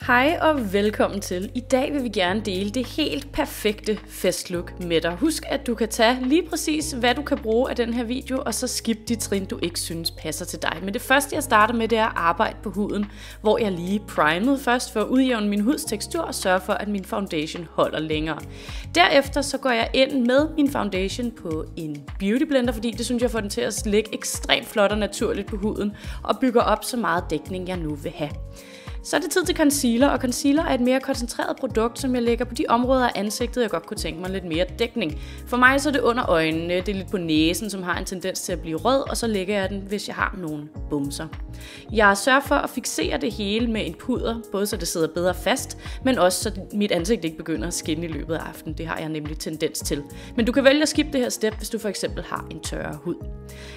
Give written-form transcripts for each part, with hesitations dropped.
Hej og velkommen til. I dag vil vi gerne dele det helt perfekte festlook med dig. Husk, at du kan tage lige præcis, hvad du kan bruge af den her video, og så skip de trin, du ikke synes passer til dig. Men det første, jeg starter med, det er at arbejde på huden, hvor jeg lige primede først for at udjævne min huds tekstur og sørge for, at min foundation holder længere. Derefter så går jeg ind med min foundation på en beauty blender, fordi det synes jeg får den til at ligge ekstremt flot og naturligt på huden, og bygger op så meget dækning, jeg nu vil have. Så er det tid til concealer, og concealer er et mere koncentreret produkt, som jeg lægger på de områder af ansigtet, jeg godt kunne tænke mig lidt mere dækning. For mig så er det under øjnene, det er lidt på næsen, som har en tendens til at blive rød, og så lægger jeg den, hvis jeg har nogle bumser. Jeg sørger for at fiksere det hele med en puder, både så det sidder bedre fast, men også så mit ansigt ikke begynder at skinne i løbet af aftenen. Det har jeg nemlig tendens til. Men du kan vælge at skippe det her step, hvis du for eksempel har en tørre hud.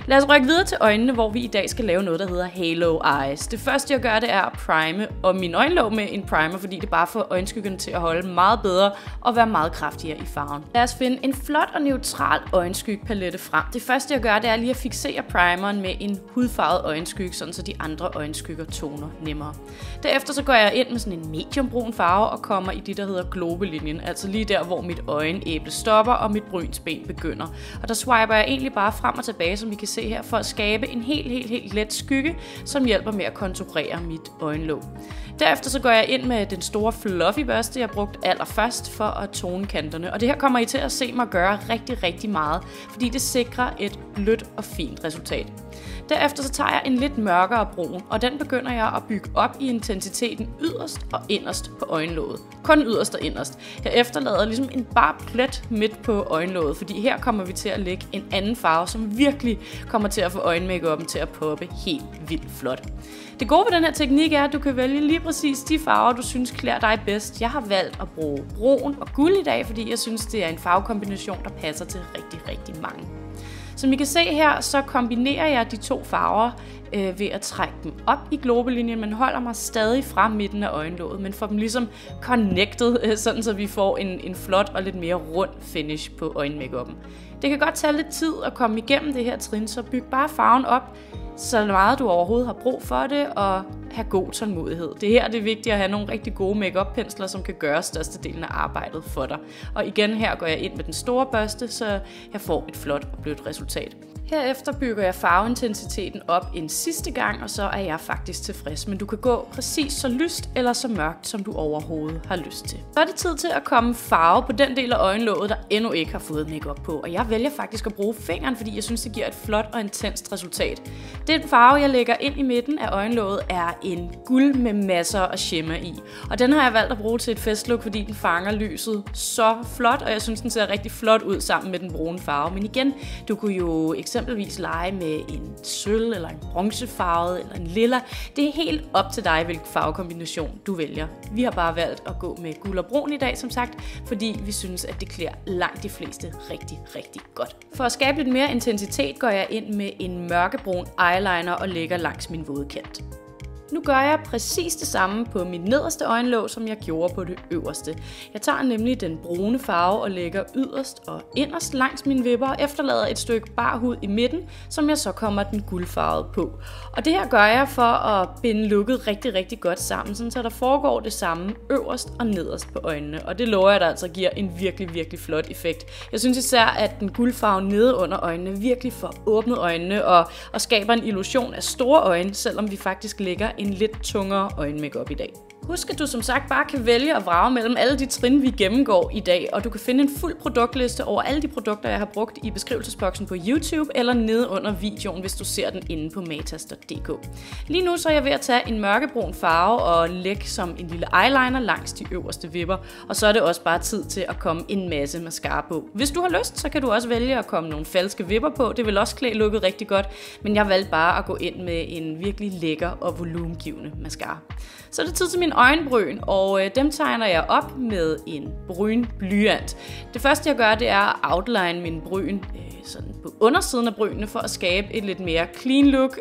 Lad os rykke videre til øjnene, hvor vi i dag skal lave noget, der hedder Halo Eyes. Det første jeg gør, det er at prime og min øjenlåg med en primer, fordi det bare får øjenskyggerne til at holde meget bedre og være meget kraftigere i farven. Lad os finde en flot og neutral øjenskyggepalette frem. Det første jeg gør, det er lige at fiksere primeren med en hudfarvet øjenskygge, sådan så de andre øjenskygger toner nemmere. Derefter så går jeg ind med sådan en mediumbrun farve og kommer i det, der hedder globelinjen, altså lige der, hvor mit øjenæble stopper og mit brynsben begynder. Og der swiper jeg egentlig bare frem og tilbage, som vi kan se her, for at skabe en helt let skygge, som hjælper med at konturere mit øjenlåg. Derefter så går jeg ind med den store fluffy børste, jeg brugte allerførst for at tone kanterne. Og det her kommer I til at se mig gøre rigtig meget, fordi det sikrer et blødt og fint resultat. Derefter så tager jeg en lidt mørkere brun, og den begynder jeg at bygge op i intensiteten yderst og inderst på øjenlåget. Kun yderst og inderst. Jeg efterlader ligesom en bar plet midt på øjenlåget, fordi her kommer vi til at lægge en anden farve, som virkelig kommer til at få øjenmakeupen til at poppe helt vildt flot. Det gode ved den her teknik er, at du kan vælge lige præcis de farver, du synes klæder dig bedst. Jeg har valgt at bruge brun og guld i dag, fordi jeg synes, det er en farvekombination, der passer til rigtig mange. Som I kan se her, så kombinerer jeg de to farver ved at trække dem op i globelinjen, men holder mig stadig fra midten af øjenlåget, men får dem ligesom connected, sådan så vi får en flot og lidt mere rund finish på øjenmakeupen. Det kan godt tage lidt tid at komme igennem det her trin, så byg bare farven op, så meget du overhovedet har brug for det, og have god tålmodighed. Det er vigtigt at have nogle rigtig gode make-up-pensler, som kan gøre størstedelen af arbejdet for dig. Og igen her går jeg ind med den store børste, så jeg får et flot og blødt resultat. Herefter bygger jeg farveintensiteten op en sidste gang, og så er jeg faktisk tilfreds. Men du kan gå præcis så lyst eller så mørkt, som du overhovedet har lyst til. Så er det tid til at komme farve på den del af øjenlåget, der endnu ikke har fået makeup på. Og jeg vælger faktisk at bruge fingeren, fordi jeg synes, det giver et flot og intenst resultat. Den farve, jeg lægger ind i midten af øjenlåget, er en guld med masser af shimmer i. Og den har jeg valgt at bruge til et festlook, fordi den fanger lyset så flot, og jeg synes, den ser rigtig flot ud sammen med den brune farve. Men igen, du kunne jo eksempelvis lege med en sølv, eller en bronzefarvet, eller en lilla. Det er helt op til dig, hvilken farvekombination du vælger. Vi har bare valgt at gå med guld og brun i dag, som sagt, fordi vi synes, at det klæder langt de fleste rigtig godt. For at skabe lidt mere intensitet, går jeg ind med en mørkebrun eyeliner og lægger langs min våde kant. Nu gør jeg præcis det samme på mit nederste øjenlåg, som jeg gjorde på det øverste. Jeg tager nemlig den brune farve og lægger yderst og inderst langs mine vipper og efterlader et stykke bar hud i midten, som jeg så kommer den guldfarvede på. Og det her gør jeg for at binde looket rigtig godt sammen, så der foregår det samme øverst og nederst på øjnene. Og det lover jeg, der altså giver en virkelig flot effekt. Jeg synes især, at den guldfarve nede under øjnene virkelig får åbnet øjnene og skaber en illusion af store øjne, selvom vi faktisk lægger en lidt tungere øjenmakeup i dag. Husk, at du som sagt bare kan vælge at vrage mellem alle de trin, vi gennemgår i dag, og du kan finde en fuld produktliste over alle de produkter, jeg har brugt i beskrivelsesboksen på YouTube eller nede under videoen, hvis du ser den inde på matas.dk. Lige nu så er jeg ved at tage en mørkebrun farve og lægge som en lille eyeliner langs de øverste vipper, og så er det også bare tid til at komme en masse mascara på. Hvis du har lyst, så kan du også vælge at komme nogle falske vipper på, det vil også klæde looket rigtig godt, men jeg valgte bare at gå ind med en virkelig lækker og volumengivende mascara. Så er det tid til min øjenbryn, og dem tegner jeg op med en bryn blyant. Det første jeg gør, det er at outline min bryn sådan på undersiden af brynene for at skabe et lidt mere clean look,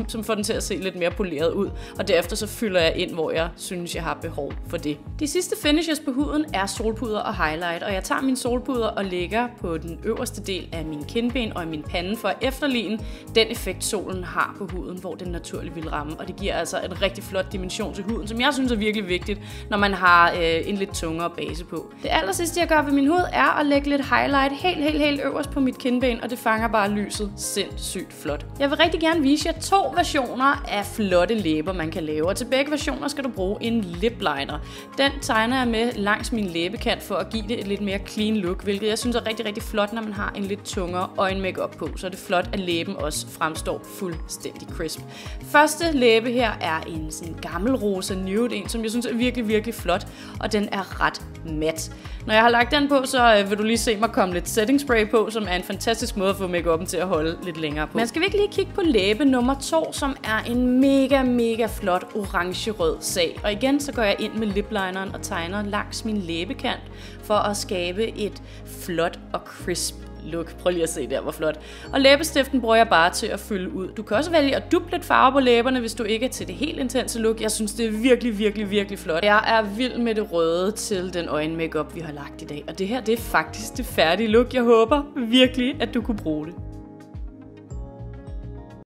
som får den til at se lidt mere poleret ud. Og derefter så fylder jeg ind, hvor jeg synes, jeg har behov for det. De sidste finishes på huden er solpuder og highlight, og jeg tager min solpuder og lægger på den øverste del af min kindben og i min pande for at efterligne den effekt, solen har på huden, hvor den naturligt vil ramme. Og det giver altså en rigtig flot dimension til huden, som jeg synes er virkelig vigtigt, når man har en lidt tungere base på. Det aller sidste, jeg gør ved min hud, er at lægge lidt highlight helt øverst på mit kindben, og det fanger bare lyset sindssygt flot. Jeg vil rigtig gerne vise jer 2 versioner af flotte læber, man kan lave, og til begge versioner skal du bruge en lip liner. Den tegner jeg med langs min læbekant for at give det et lidt mere clean look, hvilket jeg synes er rigtig flot, når man har en lidt tungere øjenmakeup på, så er det flot, at læben også fremstår fuldstændig crisp. Første læbe her er en sådan gammel rosa nude, en som jeg synes er virkelig flot, og den er ret mat. Når jeg har lagt den på, så vil du lige se mig komme lidt setting spray på, som er en fantastisk måde at få makeupen til at holde lidt længere på. Man skal virkelig lige kigge på læbe nummer 2, som er en mega flot orange-rød sag. Og igen, så går jeg ind med liplineren og tegner langs min læbekant for at skabe et flot og crisp look. Prøv lige at se der, hvor flot. Og læbestiften bruger jeg bare til at fylde ud. Du kan også vælge at duppe lidt farve på læberne, hvis du ikke er til det helt intense look. Jeg synes, det er virkelig flot. Jeg er vild med det røde til den øjenmakeup, vi har lagt i dag. Og det her, det er faktisk det færdige look. Jeg håber virkelig, at du kunne bruge det.